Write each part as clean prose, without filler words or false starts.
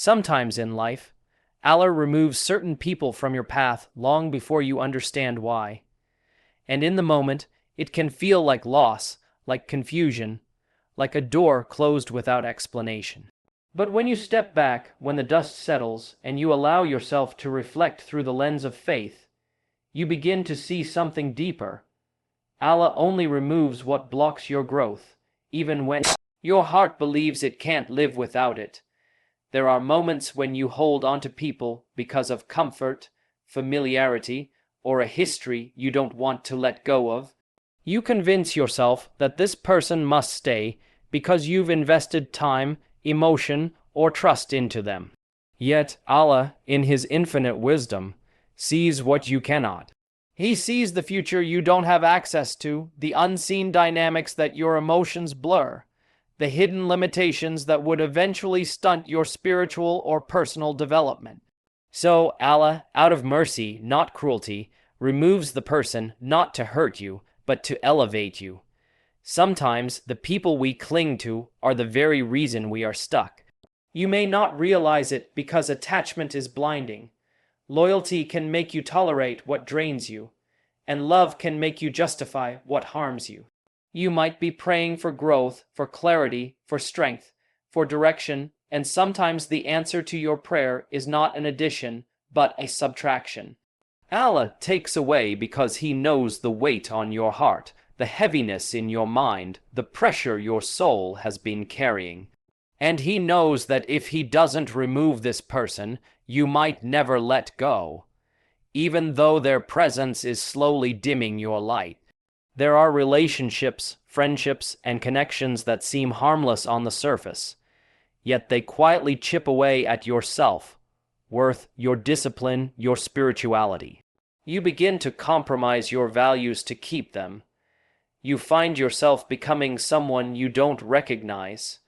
Sometimes in life, Allah removes certain people from your path long before you understand why. And in the moment, it can feel like loss, like confusion, like a door closed without explanation. But when you step back, when the dust settles, and you allow yourself to reflect through the lens of faith, you begin to see something deeper. Allah only removes what blocks your growth, even when your heart believes it can't live without it. There are moments when you hold on to people because of comfort, familiarity, or a history you don't want to let go of. You convince yourself that this person must stay because you've invested time, emotion, or trust into them. Yet Allah, in His infinite wisdom, sees what you cannot. He sees the future you don't have access to, the unseen dynamics that your emotions blur, the hidden limitations that would eventually stunt your spiritual or personal development. So Allah, out of mercy, not cruelty, removes the person not to hurt you, but to elevate you. Sometimes the people we cling to are the very reason we are stuck. You may not realize it because attachment is blinding. Loyalty can make you tolerate what drains you, and love can make you justify what harms you. You might be praying for growth, for clarity, for strength, for direction, and sometimes the answer to your prayer is not an addition, but a subtraction. Allah takes away because He knows the weight on your heart, the heaviness in your mind, the pressure your soul has been carrying. And He knows that if He doesn't remove this person, you might never let go. Even though their presence is slowly dimming your light. There are relationships, friendships, and connections that seem harmless on the surface, yet they quietly chip away at your self-worth, your discipline, your spirituality. You begin to compromise your values to keep them. You find yourself becoming someone you don't recognize.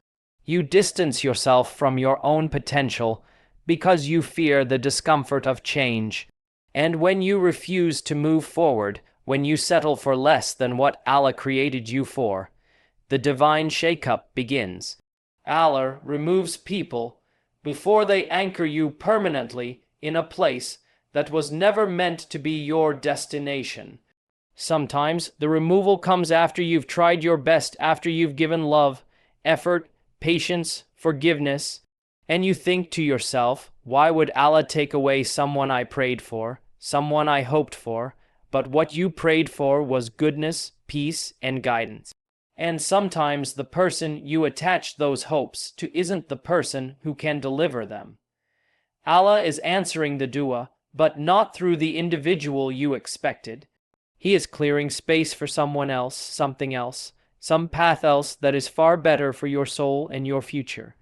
You distance yourself from your own potential because you fear the discomfort of change. And when you refuse to move forward, when you settle for less than what Allah created you for, the divine shake-up begins. Allah removes people before they anchor you permanently in a place that was never meant to be your destination. Sometimes the removal comes after you've tried your best, after you've given love, effort, patience, forgiveness, and you think to yourself, why would Allah take away someone I prayed for, someone I hoped for, but what you prayed for was goodness, peace, and guidance. And sometimes the person you attach those hopes to isn't the person who can deliver them. Allah is answering the dua, but not through the individual you expected. He is clearing space for someone else, something else, some path else that is far better for your soul and your future.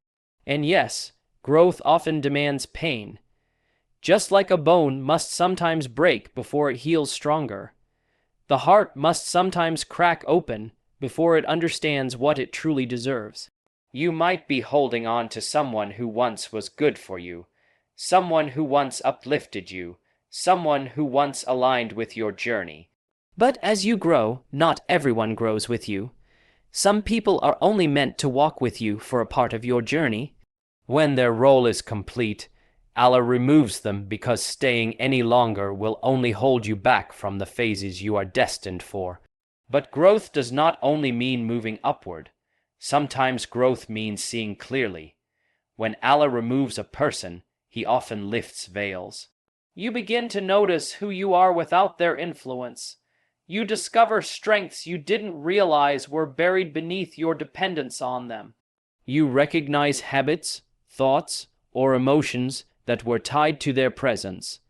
And yes, growth often demands pain. Just like a bone must sometimes break before it heals stronger, the heart must sometimes crack open before it understands what it truly deserves. You might be holding on to someone who once was good for you, someone who once uplifted you, someone who once aligned with your journey. But as you grow, not everyone grows with you. Some people are only meant to walk with you for a part of your journey. When their role is complete, Allah removes them because staying any longer will only hold you back from the phases you are destined for. But growth does not only mean moving upward. Sometimes growth means seeing clearly. When Allah removes a person, He often lifts veils. You begin to notice who you are without their influence. You discover strengths you didn't realize were buried beneath your dependence on them. You recognize habits, thoughts, or emotions that were tied to their presence.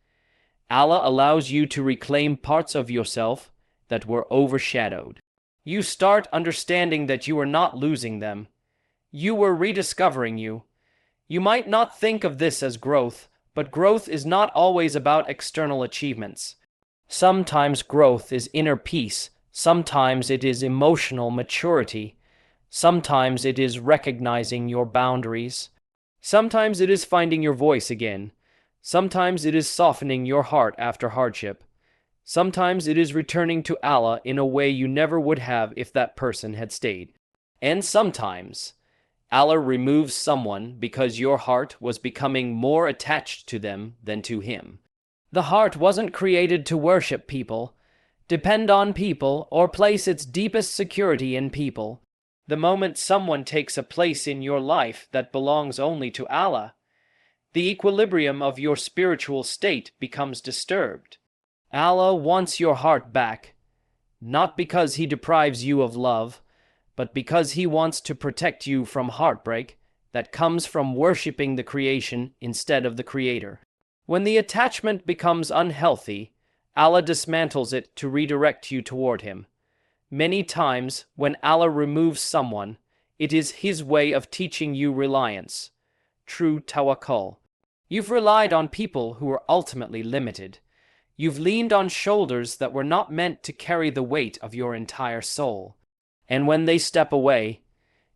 Allah allows you to reclaim parts of yourself that were overshadowed. You start understanding that you are not losing them. You were rediscovering you. You might not think of this as growth, but growth is not always about external achievements. Sometimes growth is inner peace. Sometimes it is emotional maturity. Sometimes it is recognizing your boundaries. Sometimes it is finding your voice again. Sometimes it is softening your heart after hardship. Sometimes it is returning to Allah in a way you never would have if that person had stayed. And sometimes Allah removes someone because your heart was becoming more attached to them than to Him. The heart wasn't created to worship people, depend on people, or place its deepest security in people. The moment someone takes a place in your life that belongs only to Allah, the equilibrium of your spiritual state becomes disturbed. Allah wants your heart back, not because He deprives you of love, but because He wants to protect you from heartbreak that comes from worshipping the creation instead of the Creator. When the attachment becomes unhealthy, Allah dismantles it to redirect you toward Him. Many times, when Allah removes someone, it is His way of teaching you reliance, true tawakkul. You've relied on people who are ultimately limited. You've leaned on shoulders that were not meant to carry the weight of your entire soul. And when they step away,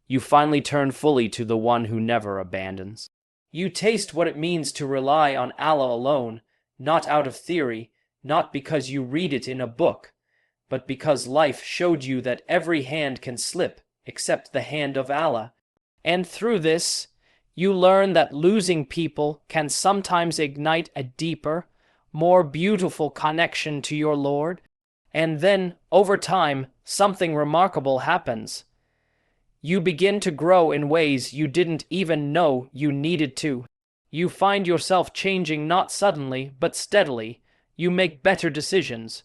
you finally turn fully to the one who never abandons. You taste what it means to rely on Allah alone, not out of theory, not because you read it in a book, but because life showed you that every hand can slip except the hand of Allah. And through this, you learn that losing people can sometimes ignite a deeper, more beautiful connection to your Lord. And then, over time, something remarkable happens. You begin to grow in ways you didn't even know you needed to. You find yourself changing not suddenly, but steadily. You make better decisions.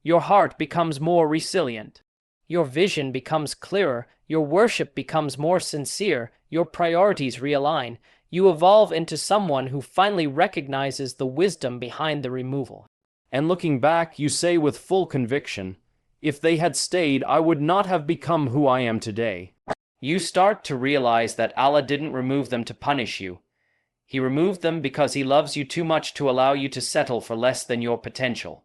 Your heart becomes more resilient. Your vision becomes clearer. Your worship becomes more sincere. Your priorities realign. You evolve into someone who finally recognizes the wisdom behind the removal. And looking back, you say with full conviction, if they had stayed, I would not have become who I am today. You start to realize that Allah didn't remove them to punish you. He removed them because He loves you too much to allow you to settle for less than your potential.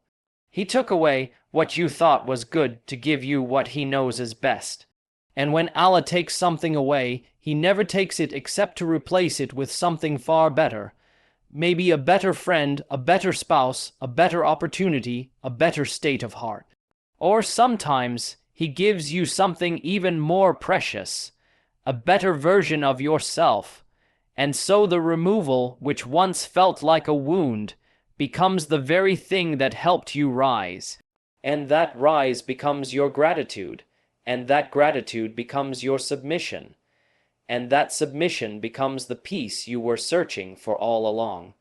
He took away what you thought was good to give you what He knows is best. And when Allah takes something away, He never takes it except to replace it with something far better. Maybe a better friend, a better spouse, a better opportunity, a better state of heart. Or sometimes He gives you something even more precious, a better version of yourself. And so the removal, which once felt like a wound, becomes the very thing that helped you rise. And that rise becomes your gratitude, and that gratitude becomes your submission. And that submission becomes the peace you were searching for all along.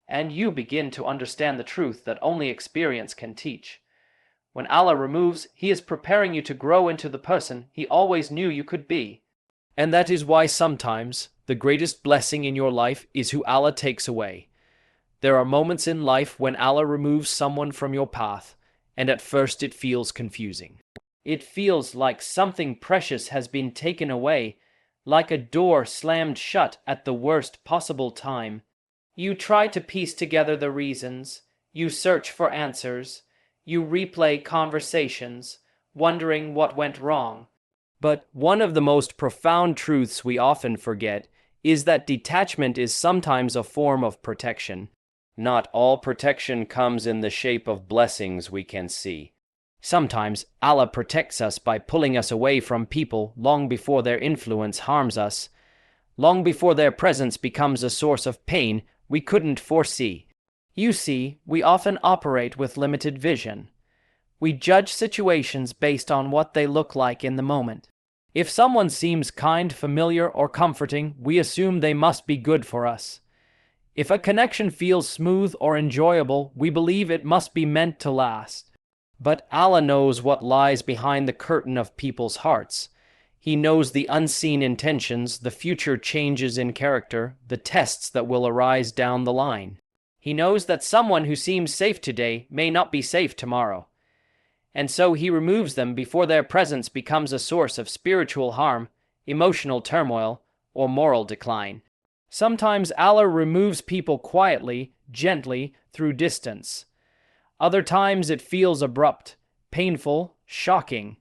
And you begin to understand the truth that only experience can teach. When Allah removes, He is preparing you to grow into the person He always knew you could be. And that is why sometimes the greatest blessing in your life is who Allah takes away. There are moments in life when Allah removes someone from your path, and at first it feels confusing. It feels like something precious has been taken away, like a door slammed shut at the worst possible time. You try to piece together the reasons, you search for answers, you replay conversations, wondering what went wrong. But one of the most profound truths we often forget is that detachment is sometimes a form of protection. Not all protection comes in the shape of blessings we can see. Sometimes Allah protects us by pulling us away from people long before their influence harms us, long before their presence becomes a source of pain we couldn't foresee. You see, we often operate with limited vision. We judge situations based on what they look like in the moment. If someone seems kind, familiar, or comforting, we assume they must be good for us. If a connection feels smooth or enjoyable, we believe it must be meant to last. But Allah knows what lies behind the curtain of people's hearts. He knows the unseen intentions, the future changes in character, the tests that will arise down the line. He knows that someone who seems safe today may not be safe tomorrow. And so He removes them before their presence becomes a source of spiritual harm, emotional turmoil, or moral decline. Sometimes Allah removes people quietly, gently, through distance. Other times it feels abrupt, painful, shocking.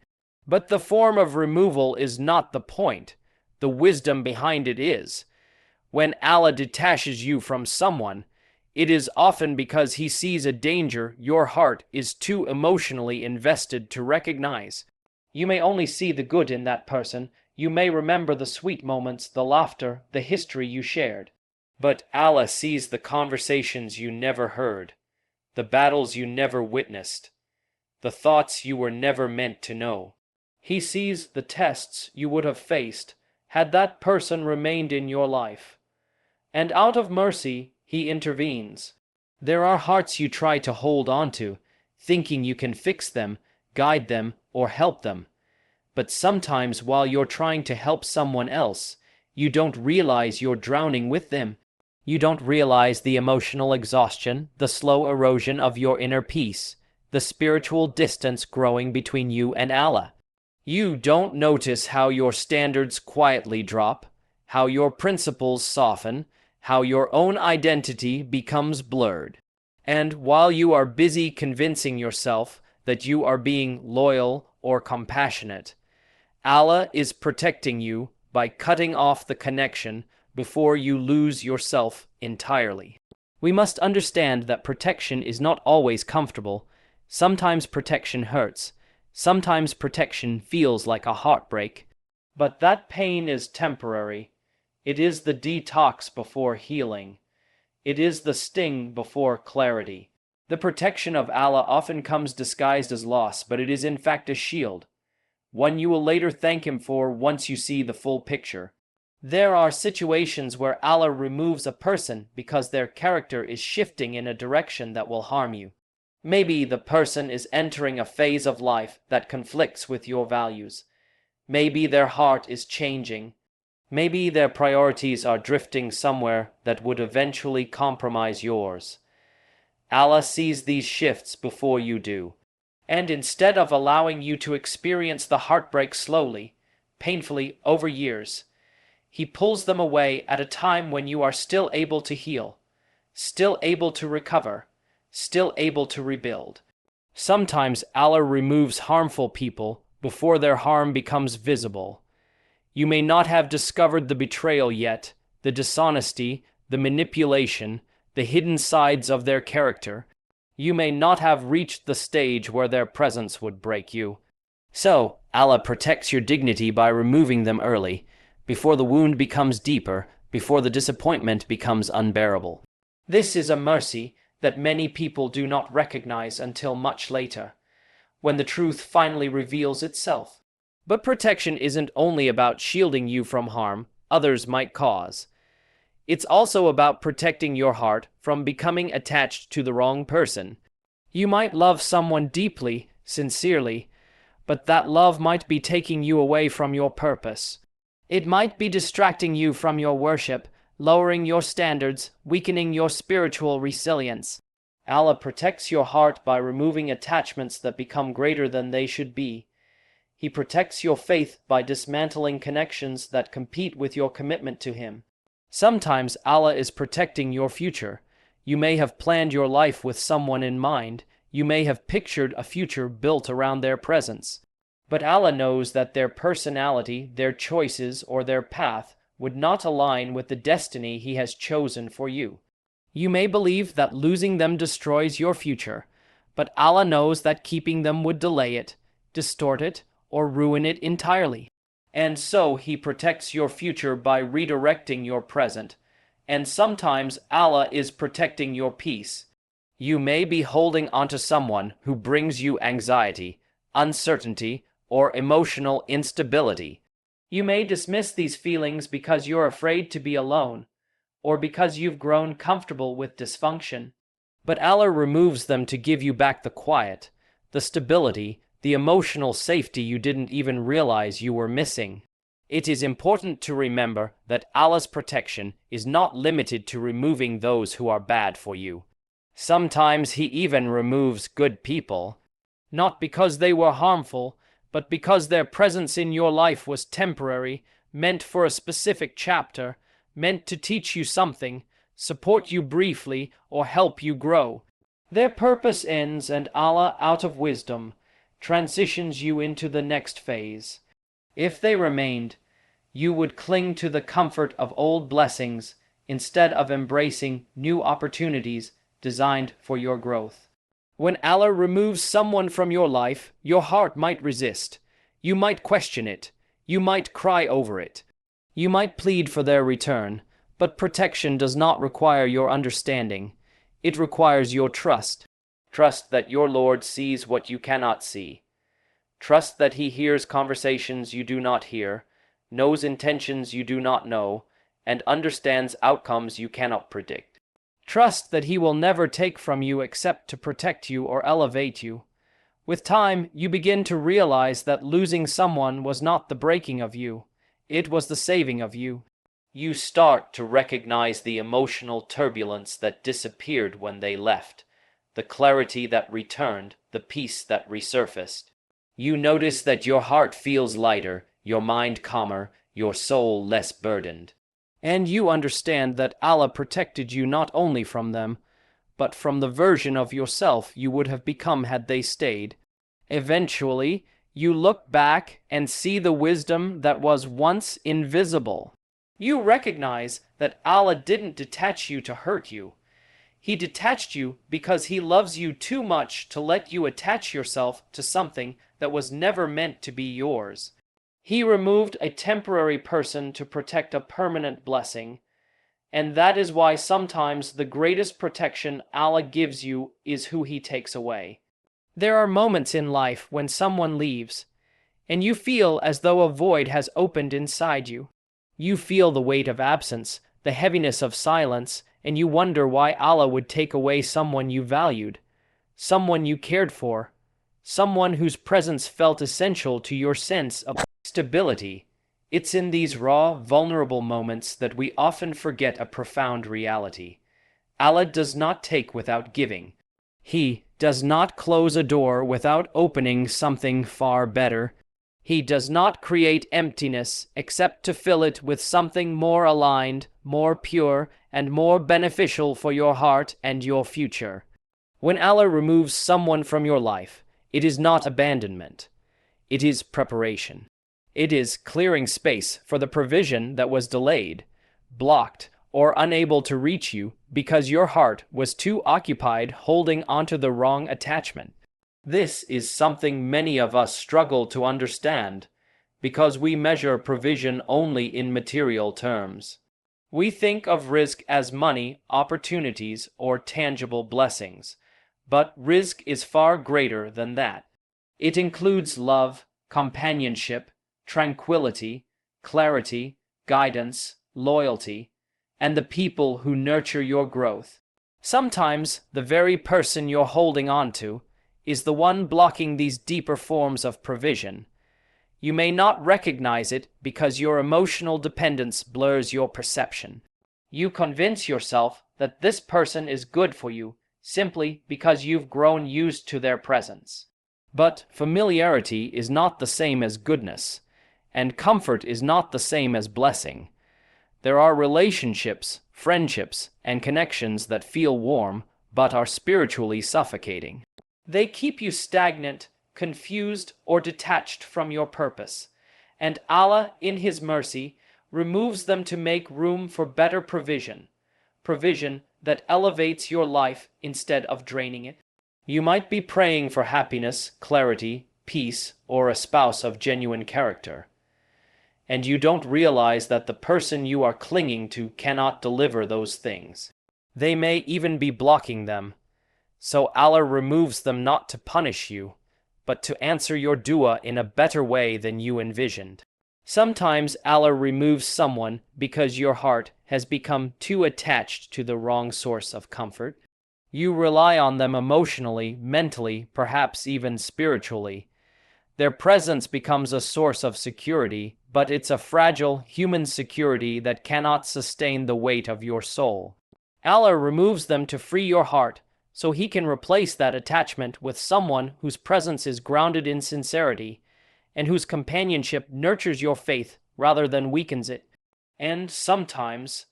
But the form of removal is not the point. The wisdom behind it is. When Allah detaches you from someone, it is often because He sees a danger your heart is too emotionally invested to recognize. You may only see the good in that person. You may remember the sweet moments, the laughter, the history you shared. But Allah sees the conversations you never heard, the battles you never witnessed, the thoughts you were never meant to know. He sees the tests you would have faced had that person remained in your life. And out of mercy, He intervenes. There are hearts you try to hold on to, thinking you can fix them, guide them, or help them. But sometimes while you're trying to help someone else, you don't realize you're drowning with them. You don't realize the emotional exhaustion, the slow erosion of your inner peace, the spiritual distance growing between you and Allah. You don't notice how your standards quietly drop, how your principles soften, how your own identity becomes blurred. And while you are busy convincing yourself that you are being loyal or compassionate, Allah is protecting you by cutting off the connection before you lose yourself entirely. We must understand that protection is not always comfortable. Sometimes protection hurts. Sometimes protection feels like a heartbreak. But that pain is temporary. It is the detox before healing. It is the sting before clarity. The protection of Allah often comes disguised as loss, but it is in fact a shield, one you will later thank Him for once you see the full picture. There are situations where Allah removes a person because their character is shifting in a direction that will harm you. Maybe the person is entering a phase of life that conflicts with your values. Maybe their heart is changing. Maybe their priorities are drifting somewhere that would eventually compromise yours. Allah sees these shifts before you do. And instead of allowing you to experience the heartbreak slowly, painfully over years, He pulls them away at a time when you are still able to heal, still able to recover, still able to rebuild. Sometimes Allah removes harmful people before their harm becomes visible. You may not have discovered the betrayal yet, the dishonesty, the manipulation, the hidden sides of their character. You may not have reached the stage where their presence would break you. So, Allah protects your dignity by removing them early, before the wound becomes deeper, before the disappointment becomes unbearable. This is a mercy that many people do not recognize until much later, when the truth finally reveals itself. But protection isn't only about shielding you from harm others might cause. It's also about protecting your heart from becoming attached to the wrong person. You might love someone deeply, sincerely, but that love might be taking you away from your purpose. It might be distracting you from your worship, lowering your standards, weakening your spiritual resilience. Allah protects your heart by removing attachments that become greater than they should be. He protects your faith by dismantling connections that compete with your commitment to Him. Sometimes Allah is protecting your future. You may have planned your life with someone in mind. You may have pictured a future built around their presence. But Allah knows that their personality, their choices, or their path would not align with the destiny He has chosen for you. You may believe that losing them destroys your future, but Allah knows that keeping them would delay it, distort it, or ruin it entirely. And so He protects your future by redirecting your present, and sometimes Allah is protecting your peace. You may be holding onto someone who brings you anxiety, uncertainty, or emotional instability. You may dismiss these feelings because you're afraid to be alone, or because you've grown comfortable with dysfunction. But Allah removes them to give you back the quiet, the stability, the emotional safety you didn't even realize you were missing. It is important to remember that Allah's protection is not limited to removing those who are bad for you. Sometimes He even removes good people, not because they were harmful, but because their presence in your life was temporary, meant for a specific chapter, meant to teach you something, support you briefly, or help you grow. Their purpose ends, and Allah, out of wisdom, transitions you into the next phase. If they remained, you would cling to the comfort of old blessings instead of embracing new opportunities designed for your growth. When Allah removes someone from your life, your heart might resist. You might question it. You might cry over it. You might plead for their return, but protection does not require your understanding. It requires your trust. Trust that your Lord sees what you cannot see. Trust that He hears conversations you do not hear, knows intentions you do not know, and understands outcomes you cannot predict. Trust that He will never take from you except to protect you or elevate you. With time, you begin to realize that losing someone was not the breaking of you, it was the saving of you. You start to recognize the emotional turbulence that disappeared when they left, the clarity that returned, the peace that resurfaced. You notice that your heart feels lighter, your mind calmer, your soul less burdened. And you understand that Allah protected you not only from them, but from the version of yourself you would have become had they stayed. Eventually, you look back and see the wisdom that was once invisible. You recognize that Allah didn't detach you to hurt you. He detached you because He loves you too much to let you attach yourself to something that was never meant to be yours. He removed a temporary person to protect a permanent blessing, and that is why sometimes the greatest protection Allah gives you is who He takes away. There are moments in life when someone leaves, and you feel as though a void has opened inside you. You feel the weight of absence, the heaviness of silence, and you wonder why Allah would take away someone you valued, someone you cared for, someone whose presence felt essential to your sense of stability. It's in these raw, vulnerable moments that we often forget a profound reality. Allah does not take without giving. He does not close a door without opening something far better. He does not create emptiness except to fill it with something more aligned, more pure, and more beneficial for your heart and your future. When Allah removes someone from your life, it is not abandonment. It is preparation. It is clearing space for the provision that was delayed, blocked, or unable to reach you because your heart was too occupied holding onto the wrong attachment. This is something many of us struggle to understand because we measure provision only in material terms. We think of rizq as money, opportunities, or tangible blessings, but rizq is far greater than that. It includes love, companionship, tranquility, clarity, guidance, loyalty, and the people who nurture your growth. Sometimes the very person you're holding on to is the one blocking these deeper forms of provision. You may not recognize it because your emotional dependence blurs your perception. You convince yourself that this person is good for you simply because you've grown used to their presence. But familiarity is not the same as goodness, and comfort is not the same as blessing. There are relationships, friendships, and connections that feel warm but are spiritually suffocating. They keep you stagnant, confused, or detached from your purpose, and Allah, in His mercy, removes them to make room for better provision that elevates your life instead of draining it. You might be praying for happiness, clarity, peace, or a spouse of genuine character, and you don't realize that the person you are clinging to cannot deliver those things. They may even be blocking them. So Allah removes them not to punish you, but to answer your dua in a better way than you envisioned. Sometimes Allah removes someone because your heart has become too attached to the wrong source of comfort. You rely on them emotionally, mentally, perhaps even spiritually. Their presence becomes a source of security, but it's a fragile, human security that cannot sustain the weight of your soul. Allah removes them to free your heart, so He can replace that attachment with someone whose presence is grounded in sincerity, and whose companionship nurtures your faith rather than weakens it. And sometimes,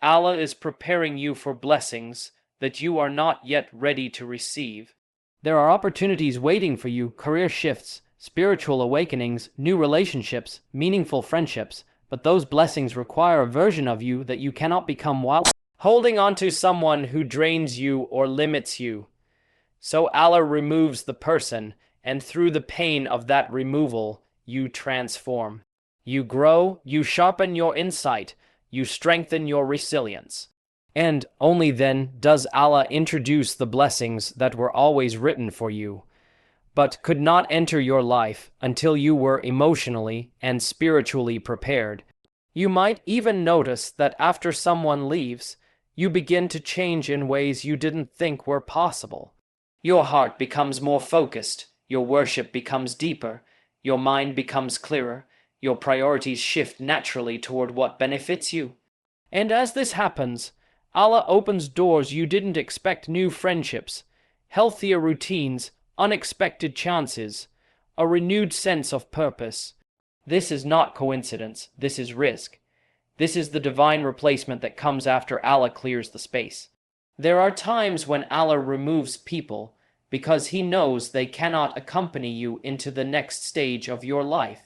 Allah is preparing you for blessings that you are not yet ready to receive. There are opportunities waiting for you, career shifts, spiritual awakenings, new relationships, meaningful friendships, but those blessings require a version of you that you cannot become while holding on to someone who drains you or limits you. So Allah removes the person, and through the pain of that removal, you transform. You grow, you sharpen your insight, you strengthen your resilience. And only then does Allah introduce the blessings that were always written for you, but could not enter your life until you were emotionally and spiritually prepared. You might even notice that after someone leaves, you begin to change in ways you didn't think were possible. Your heart becomes more focused, your worship becomes deeper, your mind becomes clearer, your priorities shift naturally toward what benefits you. And as this happens, Allah opens doors you didn't expect: new friendships, healthier routines, unexpected chances, a renewed sense of purpose. This is not coincidence, this is risk. This is the divine replacement that comes after Allah clears the space. There are times when Allah removes people because He knows they cannot accompany you into the next stage of your life.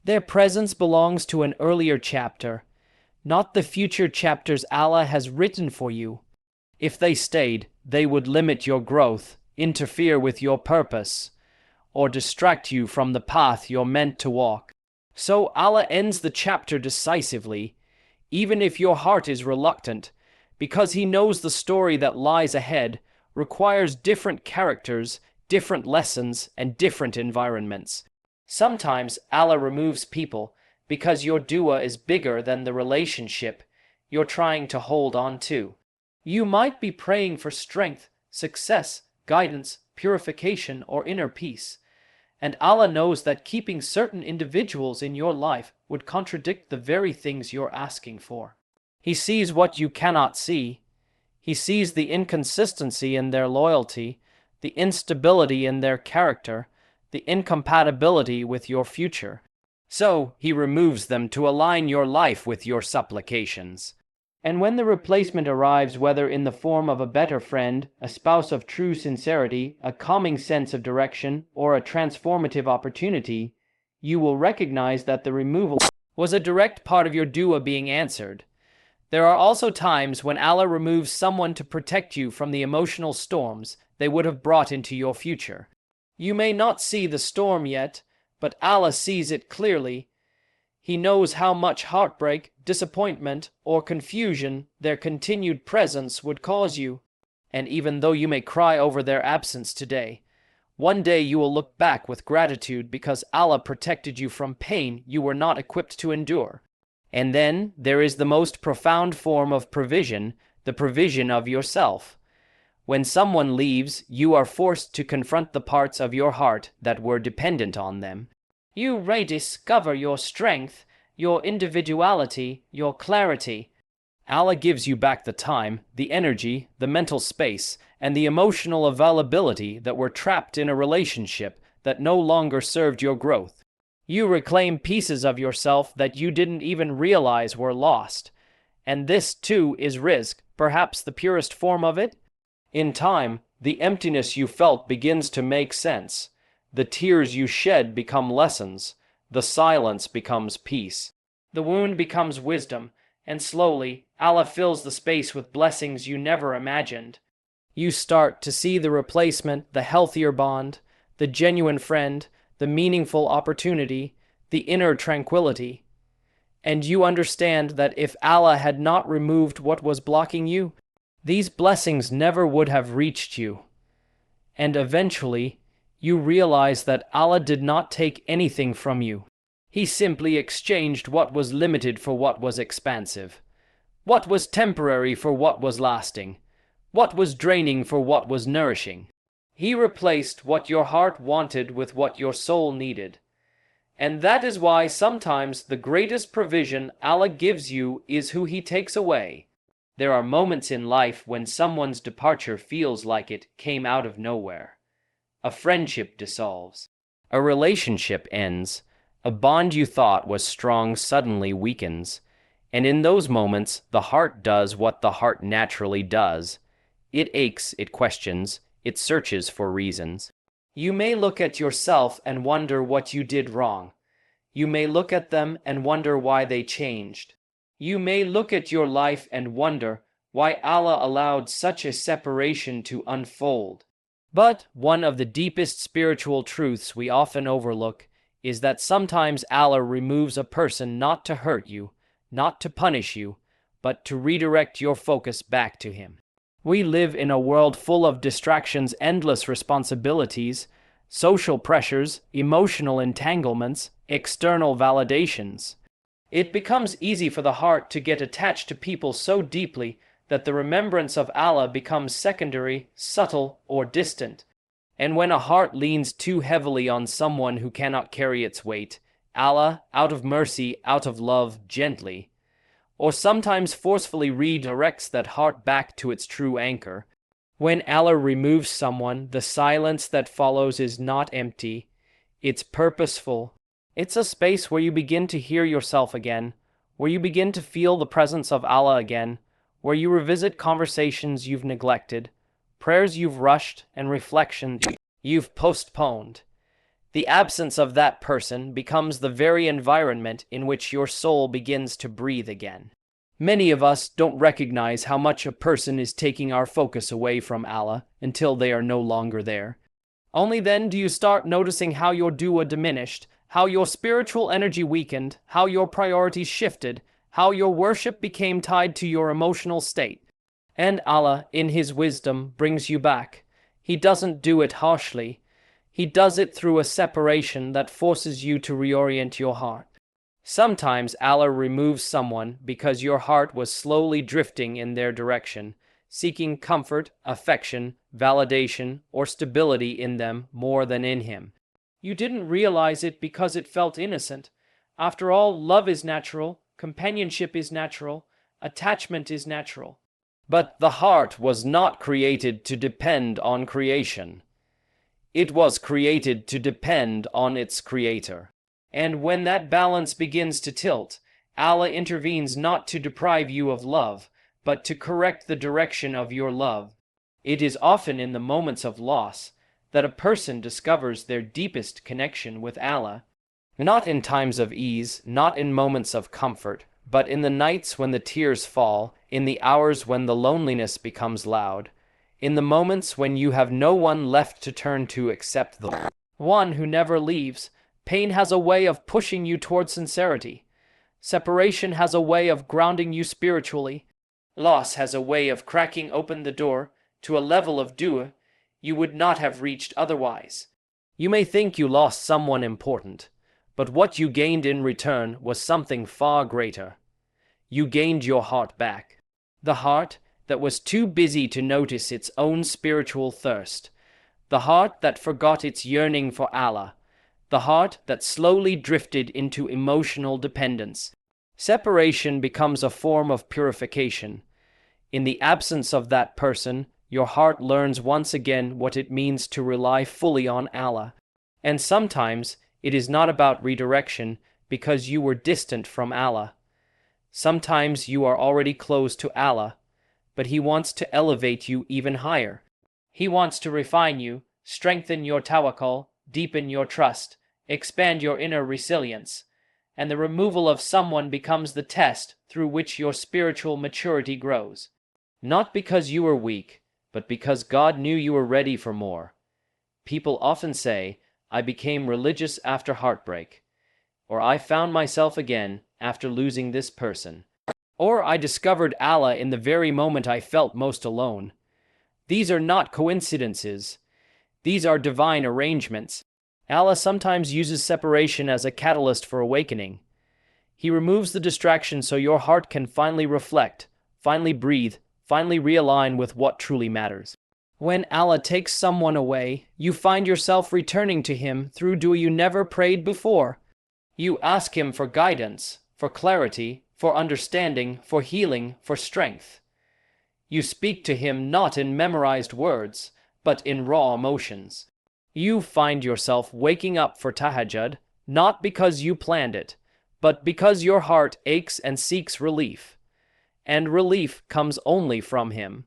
Their presence belongs to an earlier chapter, not the future chapters Allah has written for you. If they stayed, they would limit your growth, interfere with your purpose, or distract you from the path you're meant to walk. So Allah ends the chapter decisively, even if your heart is reluctant, because He knows the story that lies ahead requires different characters, different lessons, and different environments. Sometimes Allah removes people because your dua is bigger than the relationship you're trying to hold on to. You might be praying for strength, success, guidance, purification, or inner peace, and Allah knows that keeping certain individuals in your life would contradict the very things you're asking for. He sees what you cannot see. He sees the inconsistency in their loyalty, the instability in their character, the incompatibility with your future. So He removes them to align your life with your supplications. And when the replacement arrives, whether in the form of a better friend, a spouse of true sincerity, a calming sense of direction, or a transformative opportunity, you will recognize that the removal was a direct part of your dua being answered. There are also times when Allah removes someone to protect you from the emotional storms they would have brought into your future. You may not see the storm yet, but Allah sees it clearly. He knows how much heartbreak, disappointment, or confusion their continued presence would cause you. And even though you may cry over their absence today, one day you will look back with gratitude because Allah protected you from pain you were not equipped to endure. And then there is the most profound form of provision, the provision of yourself. When someone leaves, you are forced to confront the parts of your heart that were dependent on them. You rediscover your strength, your individuality, your clarity. Allah gives you back the time, the energy, the mental space, and the emotional availability that were trapped in a relationship that no longer served your growth. You reclaim pieces of yourself that you didn't even realize were lost. And this, too, is rizq, perhaps the purest form of it. In time, the emptiness you felt begins to make sense. The tears you shed become lessons. The silence becomes peace. The wound becomes wisdom, and slowly, Allah fills the space with blessings you never imagined. You start to see the replacement, the healthier bond, the genuine friend, the meaningful opportunity, the inner tranquility. And you understand that if Allah had not removed what was blocking you, these blessings never would have reached you. And eventually, you realize that Allah did not take anything from you. He simply exchanged what was limited for what was expansive, what was temporary for what was lasting, what was draining for what was nourishing. He replaced what your heart wanted with what your soul needed. And that is why sometimes the greatest provision Allah gives you is who He takes away. There are moments in life when someone's departure feels like it came out of nowhere. A friendship dissolves. A relationship ends. A bond you thought was strong suddenly weakens. And in those moments, the heart does what the heart naturally does. It aches, it questions, it searches for reasons. You may look at yourself and wonder what you did wrong. You may look at them and wonder why they changed. You may look at your life and wonder why Allah allowed such a separation to unfold. But one of the deepest spiritual truths we often overlook is that sometimes Allah removes a person not to hurt you, not to punish you, but to redirect your focus back to Him. We live in a world full of distractions, endless responsibilities, social pressures, emotional entanglements, external validations. It becomes easy for the heart to get attached to people so deeply that the remembrance of Allah becomes secondary, subtle, or distant. And when a heart leans too heavily on someone who cannot carry its weight, Allah, out of mercy, out of love, gently, or sometimes forcefully redirects that heart back to its true anchor. When Allah removes someone, the silence that follows is not empty, it's purposeful. It's a space where you begin to hear yourself again, where you begin to feel the presence of Allah again, where you revisit conversations you've neglected, prayers you've rushed, and reflections you've postponed. The absence of that person becomes the very environment in which your soul begins to breathe again. Many of us don't recognize how much a person is taking our focus away from Allah until they are no longer there. Only then do you start noticing how your dua diminished, how your spiritual energy weakened, how your priorities shifted, how your worship became tied to your emotional state. And Allah, in His wisdom, brings you back. He doesn't do it harshly. He does it through a separation that forces you to reorient your heart. Sometimes Allah removes someone because your heart was slowly drifting in their direction, seeking comfort, affection, validation, or stability in them more than in Him. You didn't realize it because it felt innocent. After all, love is natural, companionship is natural, attachment is natural. But the heart was not created to depend on creation. It was created to depend on its Creator. And when that balance begins to tilt, Allah intervenes not to deprive you of love, but to correct the direction of your love. It is often in the moments of loss that a person discovers their deepest connection with Allah. Not in times of ease, not in moments of comfort, but in the nights when the tears fall, in the hours when the loneliness becomes loud, in the moments when you have no one left to turn to except the one who never leaves. Pain has a way of pushing you toward sincerity. Separation has a way of grounding you spiritually. Loss has a way of cracking open the door to a level of dua you would not have reached otherwise. You may think you lost someone important, but what you gained in return was something far greater. You gained your heart back. The heart that was too busy to notice its own spiritual thirst. The heart that forgot its yearning for Allah. The heart that slowly drifted into emotional dependence. Separation becomes a form of purification. In the absence of that person, your heart learns once again what it means to rely fully on Allah. And sometimes it is not about redirection because you were distant from Allah. Sometimes you are already close to Allah, but He wants to elevate you even higher. He wants to refine you, strengthen your tawakkul, deepen your trust, expand your inner resilience, and the removal of someone becomes the test through which your spiritual maturity grows. Not because you were weak, but because God knew you were ready for more. People often say, "I became religious after heartbreak," or "I found myself again after losing this person," or "I discovered Allah in the very moment I felt most alone." These are not coincidences. These are divine arrangements. Allah sometimes uses separation as a catalyst for awakening. He removes the distraction so your heart can finally reflect, finally breathe, finally realign with what truly matters. When Allah takes someone away, you find yourself returning to Him through dua you never prayed before. You ask Him for guidance, for clarity, for understanding, for healing, for strength. You speak to Him not in memorized words, but in raw emotions. You find yourself waking up for tahajjud, not because you planned it, but because your heart aches and seeks relief. And relief comes only from Him.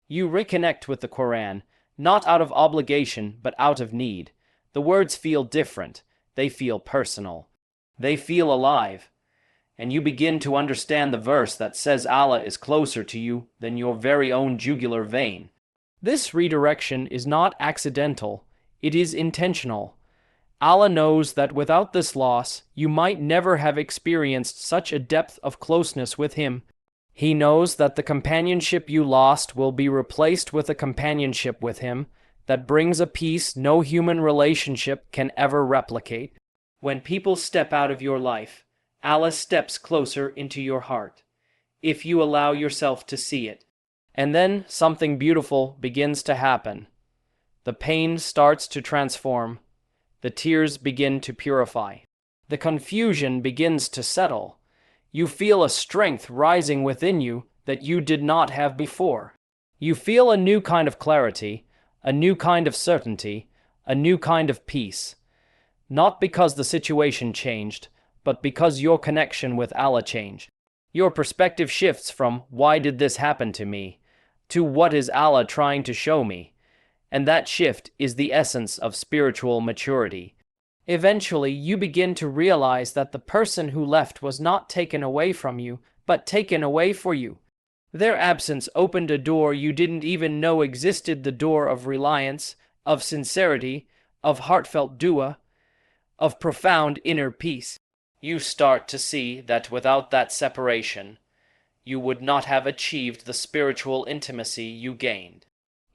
You reconnect with the Quran, not out of obligation, but out of need. The words feel different. They feel personal. They feel alive. And you begin to understand the verse that says Allah is closer to you than your very own jugular vein. This redirection is not accidental. It is intentional. Allah knows that without this loss, you might never have experienced such a depth of closeness with Him. He knows that the companionship you lost will be replaced with a companionship with Him that brings a peace no human relationship can ever replicate. When people step out of your life, Allah steps closer into your heart, if you allow yourself to see it. And then something beautiful begins to happen. The pain starts to transform. The tears begin to purify. The confusion begins to settle. You feel a strength rising within you that you did not have before. You feel a new kind of clarity, a new kind of certainty, a new kind of peace. Not because the situation changed, but because your connection with Allah changed. Your perspective shifts from "why did this happen to me?" to "what is Allah trying to show me?" And that shift is the essence of spiritual maturity. Eventually, you begin to realize that the person who left was not taken away from you, but taken away for you. Their absence opened a door you didn't even know existed, the door of reliance, of sincerity, of heartfelt dua, of profound inner peace. You start to see that without that separation, you would not have achieved the spiritual intimacy you gained.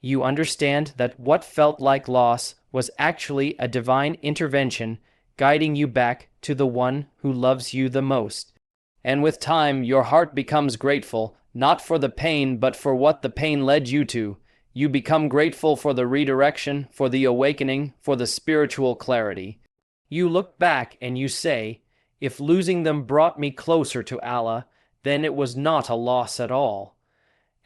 You understand that what felt like loss was actually a divine intervention guiding you back to the one who loves you the most. And with time, your heart becomes grateful, not for the pain, but for what the pain led you to. You become grateful for the redirection, for the awakening, for the spiritual clarity. You look back and you say, if losing them brought me closer to Allah, then it was not a loss at all.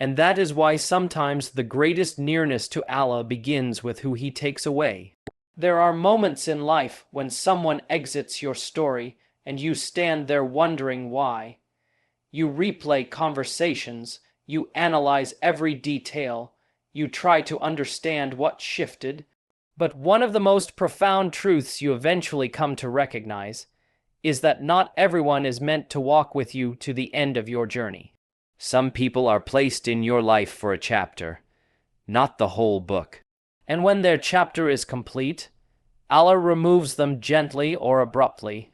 And that is why sometimes the greatest nearness to Allah begins with who He takes away. There are moments in life when someone exits your story and you stand there wondering why. You replay conversations, you analyze every detail, you try to understand what shifted. But one of the most profound truths you eventually come to recognize is that not everyone is meant to walk with you to the end of your journey. Some people are placed in your life for a chapter, not the whole book. And when their chapter is complete, Allah removes them gently or abruptly,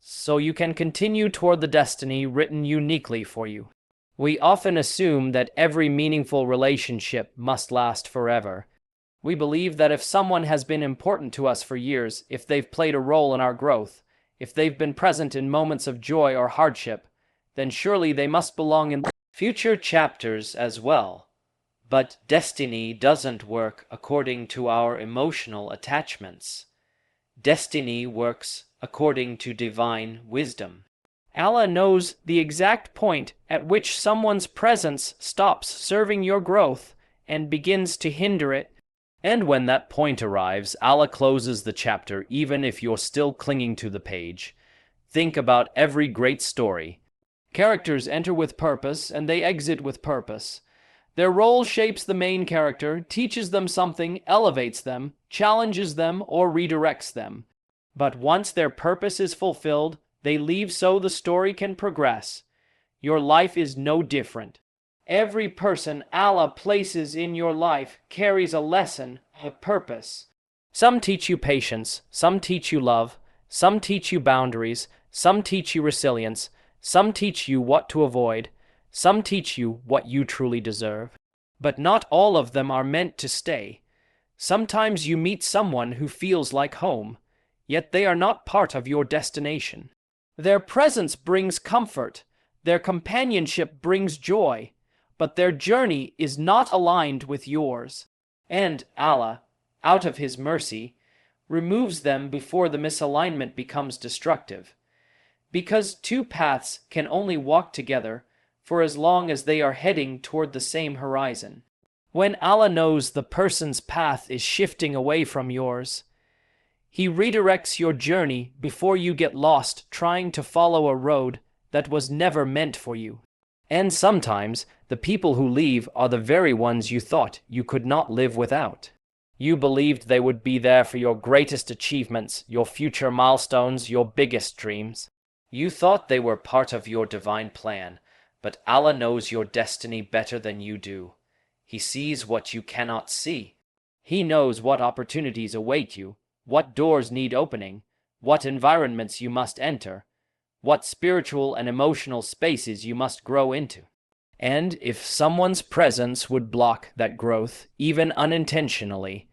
so you can continue toward the destiny written uniquely for you. We often assume that every meaningful relationship must last forever. We believe that if someone has been important to us for years, if they've played a role in our growth, if they've been present in moments of joy or hardship, then surely they must belong in future chapters as well. But destiny doesn't work according to our emotional attachments. Destiny works according to divine wisdom. Allah knows the exact point at which someone's presence stops serving your growth and begins to hinder it. And when that point arrives, Allah closes the chapter even if you're still clinging to the page. Think about every great story. Characters enter with purpose and they exit with purpose. Their role shapes the main character, teaches them something, elevates them, challenges them, or redirects them. But once their purpose is fulfilled, they leave so the story can progress. Your life is no different. Every person Allah places in your life carries a lesson, a purpose. Some teach you patience, some teach you love, some teach you boundaries, some teach you resilience, some teach you what to avoid, some teach you what you truly deserve. But not all of them are meant to stay. Sometimes you meet someone who feels like home, yet they are not part of your destination. Their presence brings comfort, their companionship brings joy, but their journey is not aligned with yours. And Allah, out of His mercy, removes them before the misalignment becomes destructive. Because two paths can only walk together for as long as they are heading toward the same horizon. When Allah knows the person's path is shifting away from yours, He redirects your journey before you get lost trying to follow a road that was never meant for you. And sometimes the people who leave are the very ones you thought you could not live without. You believed they would be there for your greatest achievements, your future milestones, your biggest dreams. You thought they were part of your divine plan, but Allah knows your destiny better than you do. He sees what you cannot see. He knows what opportunities await you, what doors need opening, what environments you must enter, what spiritual and emotional spaces you must grow into. And if someone's presence would block that growth, even unintentionally,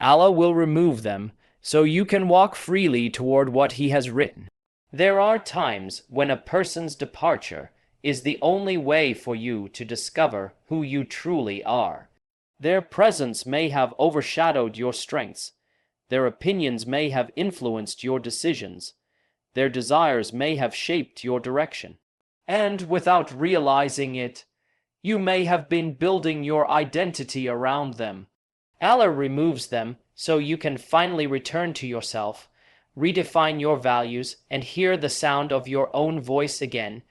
Allah will remove them so you can walk freely toward what He has written. There are times when a person's departure is the only way for you to discover who you truly are. Their presence may have overshadowed your strengths. Their opinions may have influenced your decisions. Their desires may have shaped your direction. And without realizing it, you may have been building your identity around them. Allah removes them so you can finally return to yourself, redefine your values, and hear the sound of your own voice again.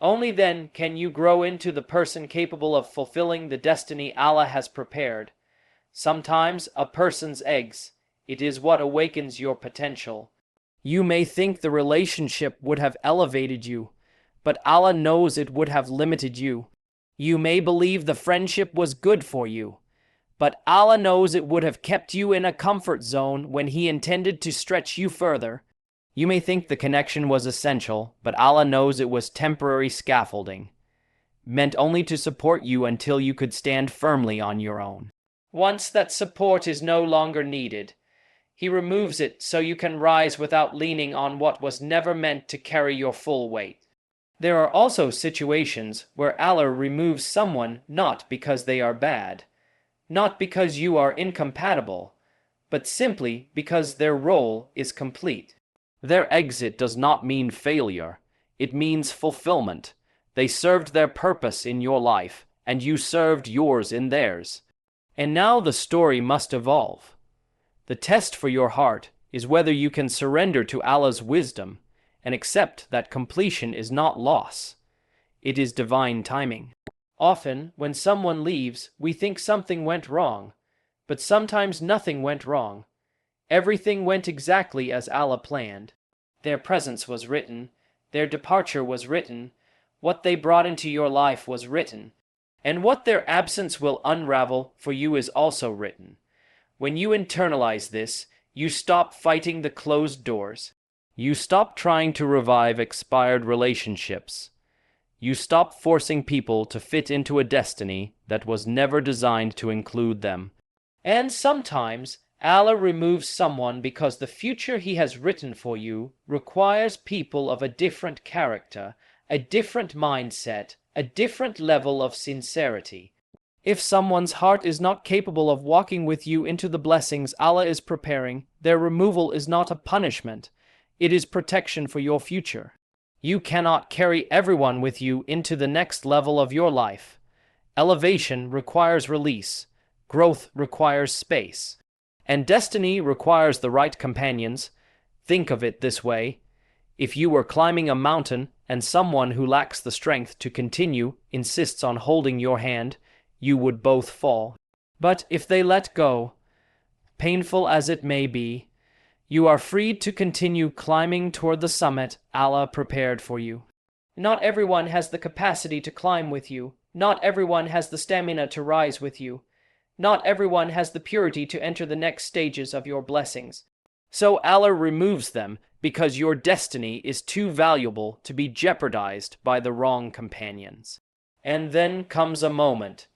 Only then can you grow into the person capable of fulfilling the destiny Allah has prepared. Sometimes a person's eggs, it is what awakens your potential. You may think the relationship would have elevated you, but Allah knows it would have limited you. You may believe the friendship was good for you, but Allah knows it would have kept you in a comfort zone when He intended to stretch you further. You may think the connection was essential, but Allah knows it was temporary scaffolding, meant only to support you until you could stand firmly on your own. Once that support is no longer needed, He removes it so you can rise without leaning on what was never meant to carry your full weight. There are also situations where Allah removes someone not because they are bad, not because you are incompatible, but simply because their role is complete. Their exit does not mean failure, it means fulfillment. They served their purpose in your life, and you served yours in theirs. And now the story must evolve. The test for your heart is whether you can surrender to Allah's wisdom and accept that completion is not loss. It is divine timing. Often, when someone leaves, we think something went wrong, but sometimes nothing went wrong. Everything went exactly as Allah planned. Their presence was written, their departure was written, what they brought into your life was written, and what their absence will unravel for you is also written. When you internalize this, you stop fighting the closed doors. You stop trying to revive expired relationships. You stop forcing people to fit into a destiny that was never designed to include them. And sometimes Allah removes someone because the future He has written for you requires people of a different character, a different mindset, a different level of sincerity. If someone's heart is not capable of walking with you into the blessings Allah is preparing, their removal is not a punishment. It is protection for your future. You cannot carry everyone with you into the next level of your life. Elevation requires release. Growth requires space. And destiny requires the right companions. Think of it this way. If you were climbing a mountain and someone who lacks the strength to continue insists on holding your hand, you would both fall. But if they let go, painful as it may be, you are freed to continue climbing toward the summit Allah prepared for you. Not everyone has the capacity to climb with you. Not everyone has the stamina to rise with you. Not everyone has the purity to enter the next stages of your blessings. So Allah removes them because your destiny is too valuable to be jeopardized by the wrong companions. And then comes a moment.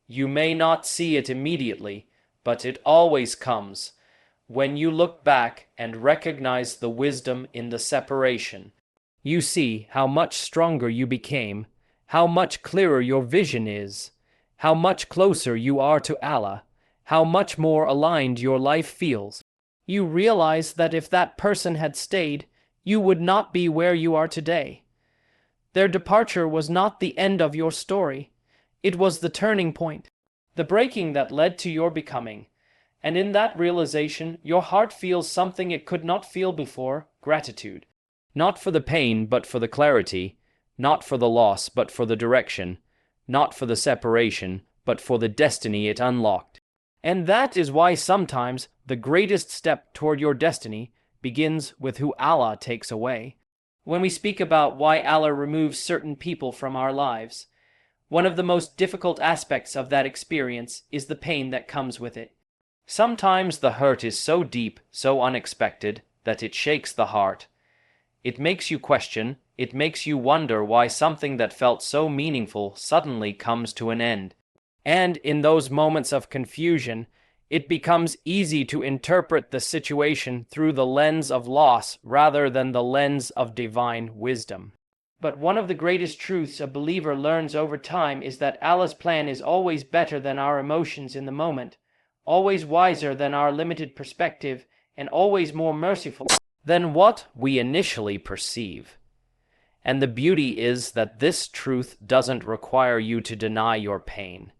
You may not see it immediately, but it always comes. When you look back and recognize the wisdom in the separation, you see how much stronger you became, how much clearer your vision is, how much closer you are to Allah, how much more aligned your life feels. You realize that if that person had stayed, you would not be where you are today. Their departure was not the end of your story. It was the turning point, the breaking that led to your becoming. And in that realization, your heart feels something it could not feel before: gratitude. Not for the pain, but for the clarity. Not for the loss, but for the direction. Not for the separation, but for the destiny it unlocked. And that is why sometimes the greatest step toward your destiny begins with who Allah takes away. When we speak about why Allah removes certain people from our lives, one of the most difficult aspects of that experience is the pain that comes with it. Sometimes the hurt is so deep, so unexpected, that it shakes the heart. It makes you question, it makes you wonder why something that felt so meaningful suddenly comes to an end. And in those moments of confusion, it becomes easy to interpret the situation through the lens of loss rather than the lens of divine wisdom. But one of the greatest truths a believer learns over time is that Allah's plan is always better than our emotions in the moment, always wiser than our limited perspective, and always more merciful than what we initially perceive. And the beauty is that this truth doesn't require you to deny your pain.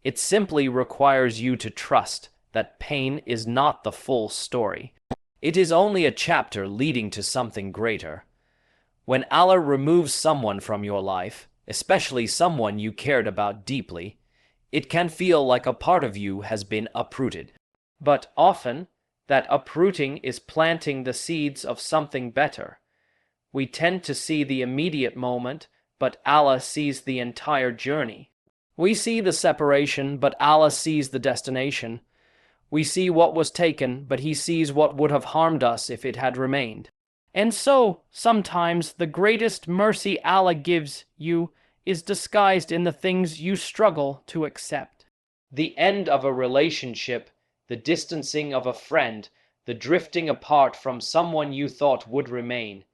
It simply requires you to trust that pain is not the full story. It is only a chapter leading to something greater. When Allah removes someone from your life, especially someone you cared about deeply, it can feel like a part of you has been uprooted. But often, that uprooting is planting the seeds of something better. We tend to see the immediate moment, but Allah sees the entire journey. We see the separation, but Allah sees the destination. We see what was taken, but He sees what would have harmed us if it had remained. And so, sometimes the greatest mercy Allah gives you is disguised in the things you struggle to accept. The end of a relationship, the distancing of a friend, the drifting apart from someone you thought would remain.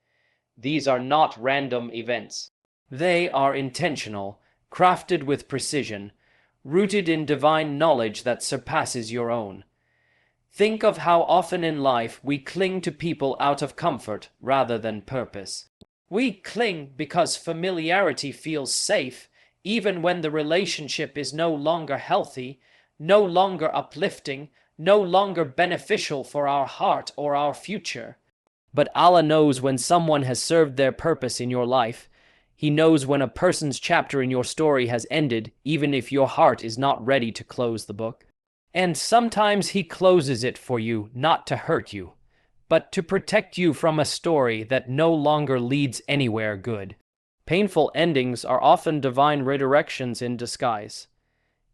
These are not random events. They are intentional, crafted with precision, rooted in divine knowledge that surpasses your own. Think of how often in life we cling to people out of comfort rather than purpose. We cling because familiarity feels safe, even when the relationship is no longer healthy, no longer uplifting, no longer beneficial for our heart or our future. But Allah knows when someone has served their purpose in your life. He knows when a person's chapter in your story has ended, even if your heart is not ready to close the book. And sometimes He closes it for you, not to hurt you, but to protect you from a story that no longer leads anywhere good. Painful endings are often divine redirections in disguise.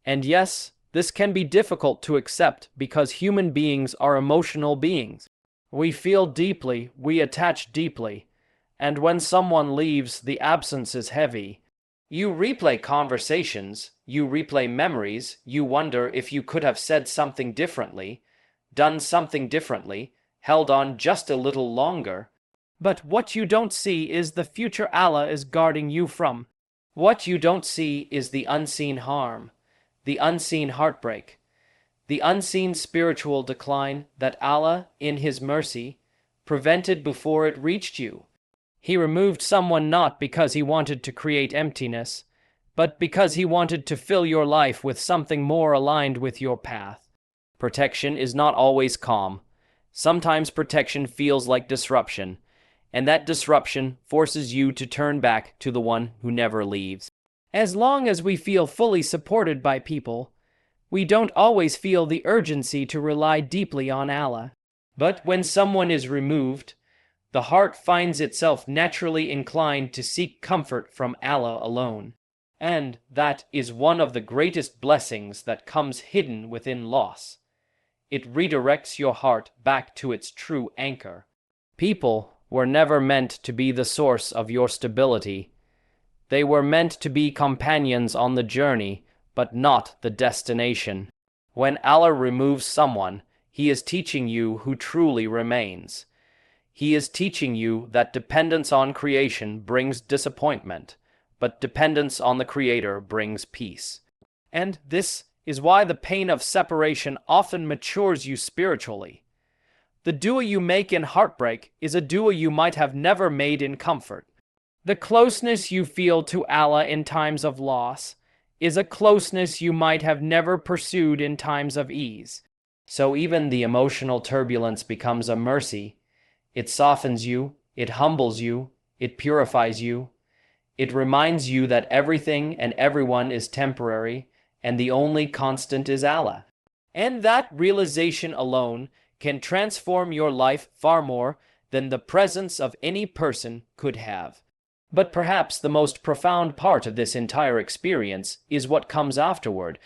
And yes, this can be difficult to accept because human beings are emotional beings. We feel deeply, we attach deeply, and when someone leaves, the absence is heavy. You replay conversations, you replay memories, you wonder if you could have said something differently, done something differently, held on just a little longer. But what you don't see is the future Allah is guarding you from. What you don't see is the unseen harm, the unseen heartbreak, the unseen spiritual decline that Allah, in His mercy, prevented before it reached you. He removed someone not because He wanted to create emptiness, but because He wanted to fill your life with something more aligned with your path. Protection is not always calm. Sometimes protection feels like disruption, and that disruption forces you to turn back to the one who never leaves. As long as we feel fully supported by people, we don't always feel the urgency to rely deeply on Allah. But when someone is removed, the heart finds itself naturally inclined to seek comfort from Allah alone. And that is one of the greatest blessings that comes hidden within loss. It redirects your heart back to its true anchor. People were never meant to be the source of your stability. They were meant to be companions on the journey, but not the destination. When Allah removes someone, He is teaching you who truly remains. He is teaching you that dependence on creation brings disappointment, but dependence on the Creator brings peace. And this is why the pain of separation often matures you spiritually. The dua you make in heartbreak is a dua you might have never made in comfort. The closeness you feel to Allah in times of loss is a closeness you might have never pursued in times of ease. So even the emotional turbulence becomes a mercy. It softens you, it humbles you, it purifies you. It reminds you that everything and everyone is temporary, and the only constant is Allah. And that realization alone can transform your life far more than the presence of any person could have. But perhaps the most profound part of this entire experience is what comes afterward.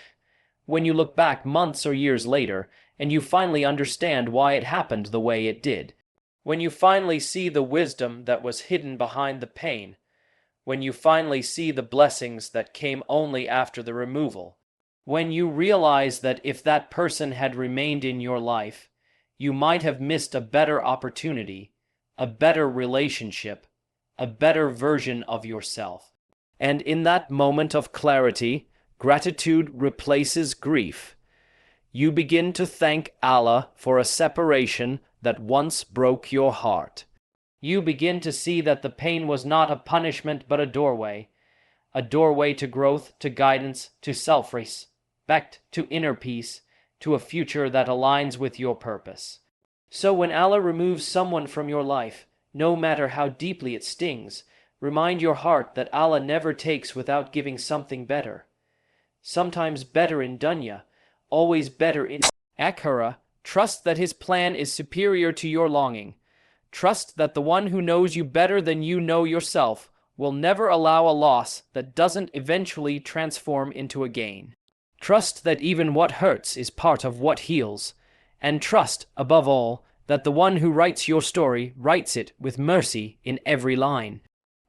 When you look back months or years later, and you finally understand why it happened the way it did. When you finally see the wisdom that was hidden behind the pain. When you finally see the blessings that came only after the removal. When you realize that if that person had remained in your life, you might have missed a better opportunity, a better relationship, a better version of yourself. And in that moment of clarity, gratitude replaces grief. You begin to thank Allah for a separation that once broke your heart. You begin to see that the pain was not a punishment but a doorway to growth, to guidance, to self-respect, to inner peace, to a future that aligns with your purpose. So when Allah removes someone from your life, no matter how deeply it stings, remind your heart that Allah never takes without giving something better. Sometimes better in dunya, always better in akhirah. Trust that His plan is superior to your longing. Trust that the one who knows you better than you know yourself will never allow a loss that doesn't eventually transform into a gain. Trust that even what hurts is part of what heals. And trust, above all, that the one who writes your story writes it with mercy in every line.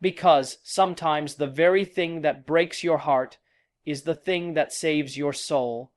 Because sometimes the very thing that breaks your heart is the thing that saves your soul,